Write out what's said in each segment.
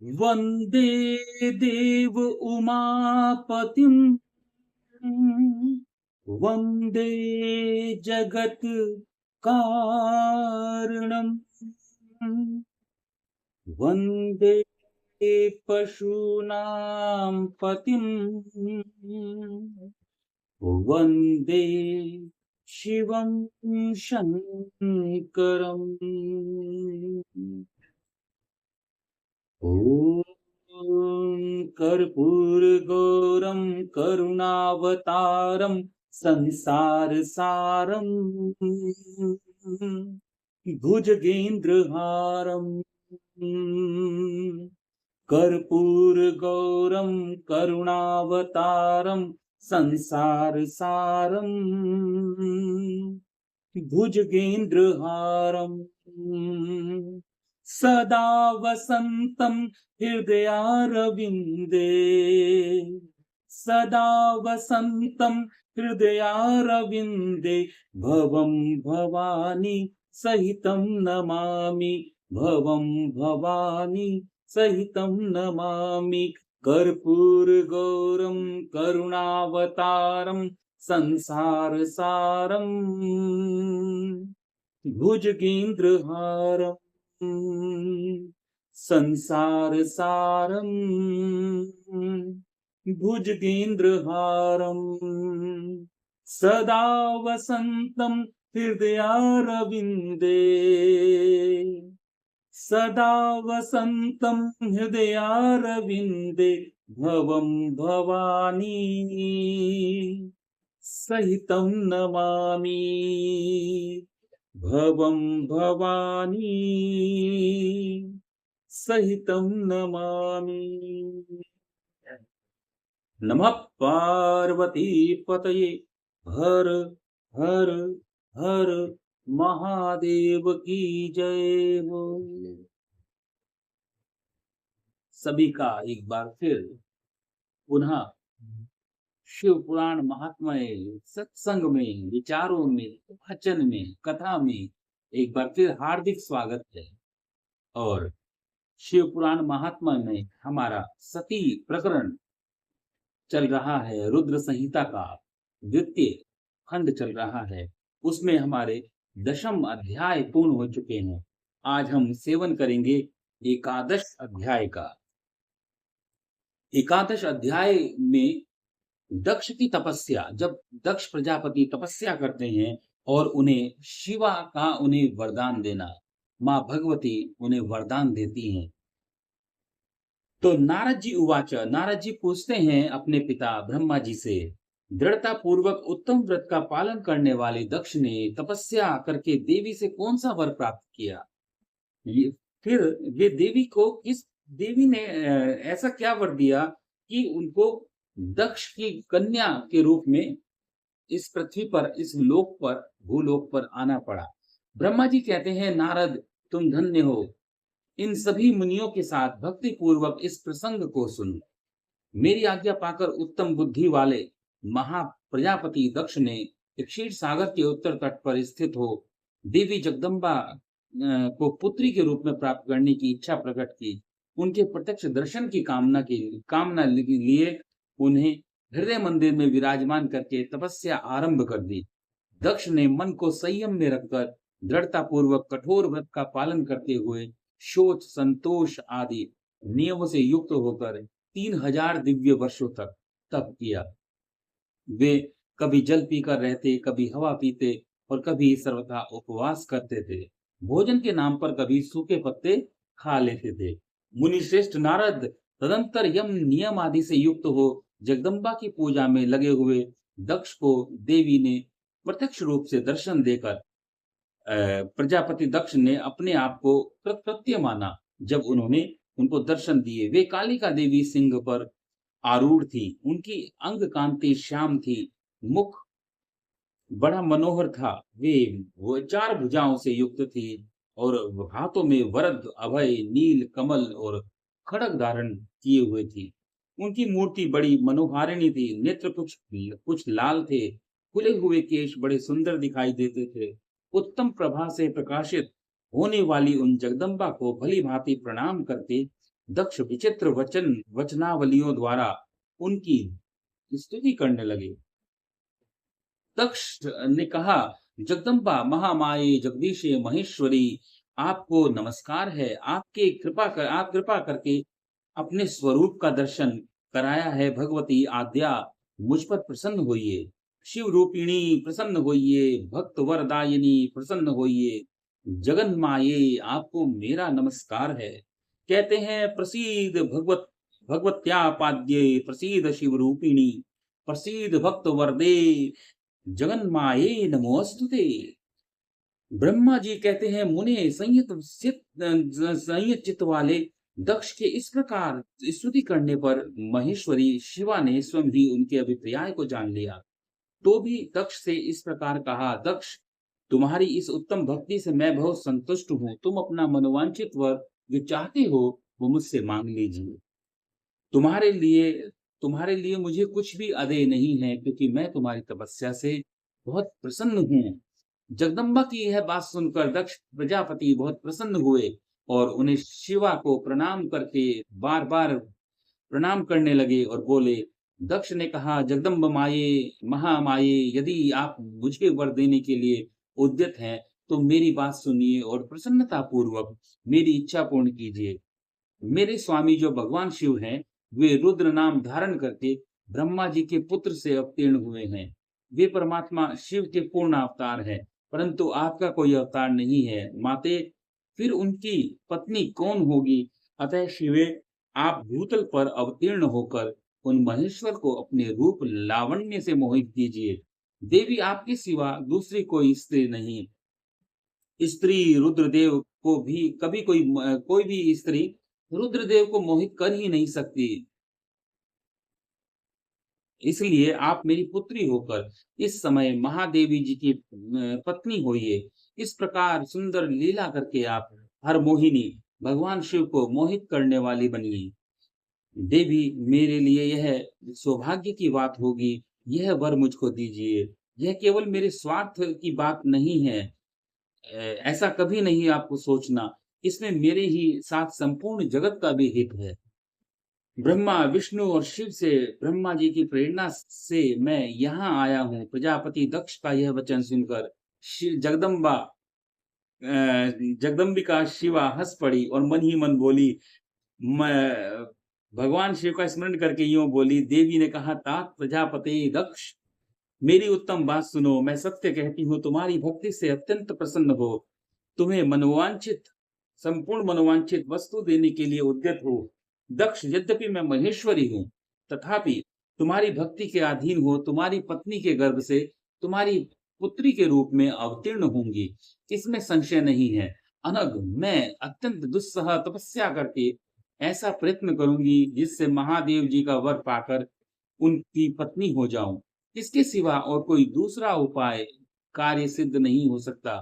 वन्दे देव उमापतिम् वन्दे जगत्कारणम् वन्दे पशूनां पतिम् वन्दे शिवं शङ्करम्। ॐ कर्पूरगौरं करुणावतारं संसारसारं भुजगेन्द्रहारं कर्पूरगौरं करुणावतारं संसारसारं भुजगेन्द्रहारम् सदा वसन्तं हृदयारविन्दे सदा वसन्तं हृदयारविन्दे भवं भवानी सहितं नमामि भवं भवानी सहितं नमामि कर्पूरगौरं करुणावतारं संसारसारं भुजगेन्द्रहारम् संसारसारं भुजगेन्द्रहारम् सदा वसन्तं हृदयारविन्दे सदा वसन्तं हृदयारविन्दे भवं भवानी सहितं नमामि भवं भवानी सहितं नमामि। नमः पार्वती पतये हर हर हर महादेव की जय हो। सभी का एक बार फिर पुनः शिव पुराण महात्म्य सत्संग में, विचारों में, वचन में, कथा में एक बार फिर हार्दिक स्वागत है। और शिव पुराण महात्म्य में हमारा सती प्रकरण चल रहा है, रुद्र संहिता का द्वितीय खंड चल रहा है। उसमें हमारे 10वें अध्याय पूर्ण हो चुके हैं। आज हम सेवन करेंगे एकादश अध्याय का। एकादश अध्याय में दक्ष की तपस्या, जब दक्ष प्रजापति तपस्या करते हैं और उन्हें शिवा का उन्हें वरदान देना, मां भगवती उन्हें वरदान देती हैं। तो नारद जी उवाच, नारद जी पूछते हैं अपने पिता ब्रह्मा जी से, दृढ़ता पूर्वक उत्तम व्रत का पालन करने वाले दक्ष ने तपस्या करके देवी से कौन सा वर प्राप्त किया? ये फिर वे देवी को किस देवी ने ऐसा क्या वर दिया कि उनको दक्ष की कन्या के रूप में इस पृथ्वी पर, इस लोक पर, भूलोक पर आना पड़ा? ब्रह्मा जी कहते हैं, नारद तुम धन्य हो, इन सभी मुनियों के साथ भक्ति पूर्वक इस प्रसंग को सुनो। मेरी आज्ञा पाकर उत्तम बुद्धि वाले महा प्रजापति दक्ष ने क्षीर सागर के उत्तर तट पर स्थित हो देवी जगदम्बा को पुत्री के रूप में प्राप्त करने की इच्छा प्रकट की। उनके प्रत्यक्ष दर्शन की कामना लिए उन्हें हृदय मंदिर में विराजमान करके तपस्या आरंभ कर दी। दक्ष ने मन को संयम में रखकर दृढ़ता पूर्वक कठोर व्रत का पालन करते हुए शोच, संतोष आदि नियमों से युक्त होकर 3000 दिव्य वर्षों तक तप किया। वे कभी जल पीकर रहते, कभी हवा पीते और कभी सर्वथा उपवास करते थे। भोजन के नाम पर कभी सूखे पत्ते खा लेते थे। मुनि श्रेष्ठ नारद तदंतर यम नियम आदि से युक्त हो जगदम्बा की पूजा में लगे हुए दक्ष को देवी ने प्रत्यक्ष रूप से दर्शन देकर प्रजापति दक्ष ने अपने आप को कृतकृत्य माना। जब उन्होंने उनको दर्शन दिए, वे कालिका देवी सिंह पर आरूढ़ थी। उनकी अंग कांति श्याम थी, मुख बड़ा मनोहर था। वे वो 4 भुजाओं से युक्त थी और हाथों में वरद, अभय, नील कमल और खड्ग धारण किए हुए थी। उनकी मूर्ति बड़ी मनोहारिणी थी। नेत्र कुछ लाल थे। खुले हुए केश बड़े सुंदर दिखाई देते थे। उत्तम प्रभा से प्रकाशित होने वाली उन जगदम्बा को भली भांति प्रणाम करके दक्ष विचित्र वचनावलियों द्वारा उनकी स्तुति करने लगे। दक्ष ने कहा, जगदम्बा महामाये जगदीशे महेश्वरी, आपको नमस्कार है। आप कृपा करके अपने स्वरूप का दर्शन कराया है। भगवती आद्या, मुझ पर प्रसन्न होइए। शिव रूपिणी प्रसन्न होइए। भक्त वरदायिनी प्रसन्न होइए। जगन माये, आपको मेरा नमस्कार है। कहते हैं, प्रसीद भगवत्यापाद्ये, प्रसीद शिव रूपिणी, प्रसीद भक्त वरदे, जगन माये नमोस्तुते। ब्रह्मा जी कहते हैं, मुने संयत चित्त वाले दक्ष के इस प्रकार स्तुति करने पर महेश्वरी शिवा ने स्वयं ही उनके अभिप्राय को जान लिया। तो भी दक्ष से इस प्रकार कहा, दक्ष, तुम्हारी इस उत्तम भक्ति से मैं बहुत संतुष्ट हूँ। तुम अपना मनोवांछित वर जो चाहते हो वो मुझसे मांग लीजिए। तुम्हारे लिए तुम्हारे लिए मुझे कुछ भी अदेय नहीं है, क्योंकि मैं तुम्हारी तपस्या से बहुत प्रसन्न हूँ। जगदम्बा की यह बात सुनकर दक्ष प्रजापति बहुत प्रसन्न हुए और उन्हें शिवा को प्रणाम करके बार-बार प्रणाम करने लगे और बोले। दक्ष ने कहा, जगदम्ब माये, महामाये, यदि आप मुझे वर देने के लिए उद्यत हैं, तो मेरी बात सुनिए और प्रसन्नता पूर्वक मेरी इच्छा पूर्ण कीजिए। मेरे स्वामी जो भगवान शिव हैं, वे रुद्र नाम धारण करके ब्रह्मा जी के पुत्र से अवतीर्ण हुए हैं। वे परमात्मा शिव के पूर्ण अवतार हैं, परंतु आपका कोई अवतार नहीं है। माते, फिर उनकी पत्नी कौन होगी? अतः शिवे, आप भूतल पर अवतीर्ण होकर उन महेश्वर को अपने रूप लावण्य से मोहित कीजिए। देवी, आपके सिवा दूसरी कोई स्त्री नहीं। स्त्री रुद्रदेव को भी कभी कोई भी स्त्री रुद्रदेव को मोहित कर ही नहीं सकती। इसलिए आप मेरी पुत्री होकर इस समय महादेवी जी की पत्नी होइए। इस प्रकार सुंदर लीला करके आप हर मोहिनी भगवान शिव को मोहित करने वाली बनिए। देवी, मेरे लिए यह सौभाग्य की बात होगी। यह वर मुझको दीजिए। यह केवल मेरे स्वार्थ की बात नहीं है। ऐसा कभी नहीं आपको सोचना। इसमें मेरे ही साथ संपूर्ण जगत का भी हित है। ब्रह्मा, विष्णु और शिव से, ब्रह्मा जी की प्रेरणा से मैं यहाँ आया हूँ। प्रजापति दक्ष का यह वचन सुनकर जगदम्बिका शिवा हंस पड़ी और मन ही मन बोली, मैं भगवान शिव का स्मरण करके यूं बोली। देवी ने कहा, तात प्रजापति दक्ष, मेरी उत्तम बात सुनो। मैं सत्य कहती हूँ, तुम्हारी भक्ति से अत्यंत प्रसन्न हो। तुम्हें संपूर्ण मनोवांछित वस्तु देने के लिए उद्यत हो। दक्ष, यद्यपि मैं महेश्वरी हूँ, तथापि तुम्हारी भक्ति के अधीन हो तुम्हारी पत्नी के गर्भ से तुम्हारी पुत्री के रूप में अवतीर्ण होंगी, इसमें संशय नहीं है। अनग, मैं अत्यंत दुस्सह तपस्या करके ऐसा प्रयत्न करूंगी जिससे महादेव जी का वर पाकर उनकी पत्नी हो जाऊं। इसके सिवा और कोई दूसरा उपाय कार्य सिद्ध नहीं हो सकता,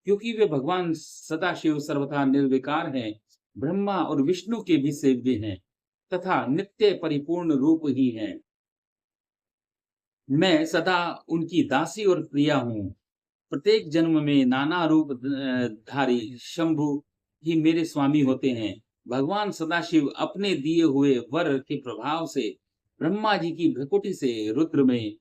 क्योंकि वे भगवान सदाशिव सर्वथा निर्विकार हैं, ब्रह्मा और विष्णु के भी सेव्य हैं तथा नित्य परिपूर्ण रूप ही हैं। मैं सदा उनकी दासी और प्रिया हूँ। प्रत्येक जन्म में नाना रूप धारी शंभु ही मेरे स्वामी होते हैं। भगवान सदाशिव अपने दिए हुए वर के प्रभाव से ब्रह्मा जी की भ्रकुटी से रुद्र में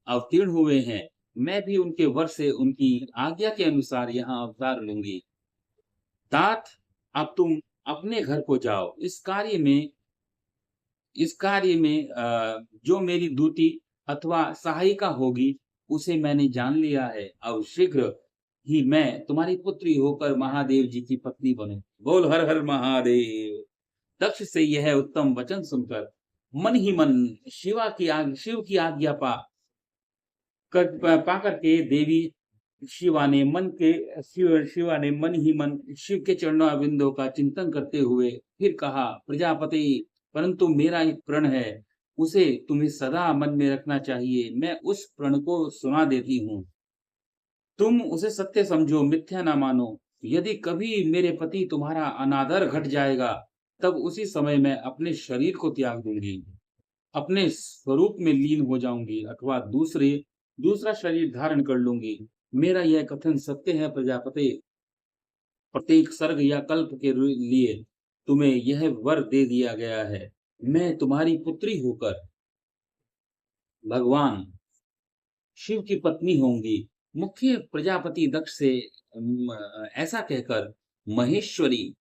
अवतीर्ण हुए हैं। मैं भी उनके वर से उनकी आज्ञा के अनुसार यहाँ अवतार लूंगी। तात, अब तुम अपने घर को जाओ। इस कार्य में जो मेरी दूती अथवा सहायिका होगी, उसे मैंने जान लिया है। अब शीघ्र ही मैं तुम्हारी पुत्री होकर महादेव जी की पत्नी बनूं। बोल हर हर महादेव। दक्ष से यह उत्तम वचन सुनकर मन ही मन शिव की आज्ञा पा करके देवी शिवा ने मन ही मन शिव के चरणों बिंदों का चिंतन करते हुए फिर कहा, प्रजापति, परंतु मेरा एक प्रण है, उसे तुम्हें सदा मन में रखना चाहिए। मैं उस प्रण को सुना देती हूँ, तुम उसे सत्य समझो, मिथ्या ना मानो। यदि कभी मेरे पति तुम्हारा अनादर घट जाएगा, तब उसी समय मैं अपने शरीर को त्याग दूंगी, अपने स्वरूप में लीन हो जाऊंगी अथवा दूसरा शरीर धारण कर लूंगी। मेरा यह कथन सत्य है प्रजापति। प्रत्येक सर्ग या कल्प के लिए तुम्हें यह वर दे दिया गया है, मैं तुम्हारी पुत्री होकर भगवान शिव की पत्नी होंगी। मुख्य प्रजापति दक्ष से ऐसा कहकर महेश्वरी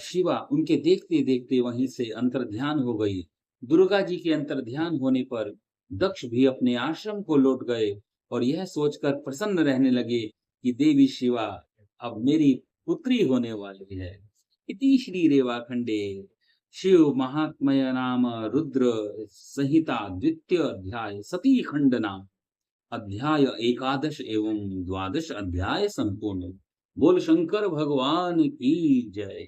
शिवा उनके देखते-देखते वहीं से अंतर्ध्यान हो गई। दुर्गा जी के अंतर्ध्यान होने पर दक्ष भी अपने आश्रम को लौट गए और यह सोचकर प्रसन्न रहने लगे कि देवी शिवा अब मेरी पुत्री होने वाली है। इति श्री रेवाखंडे शिव महात्म्य नाम रुद्र संहिता द्वितीय अध्याय सती खंड नाम अध्याय एकादश एवं द्वादश अध्याय संपूर्ण। बोल शंकर भगवान की जय।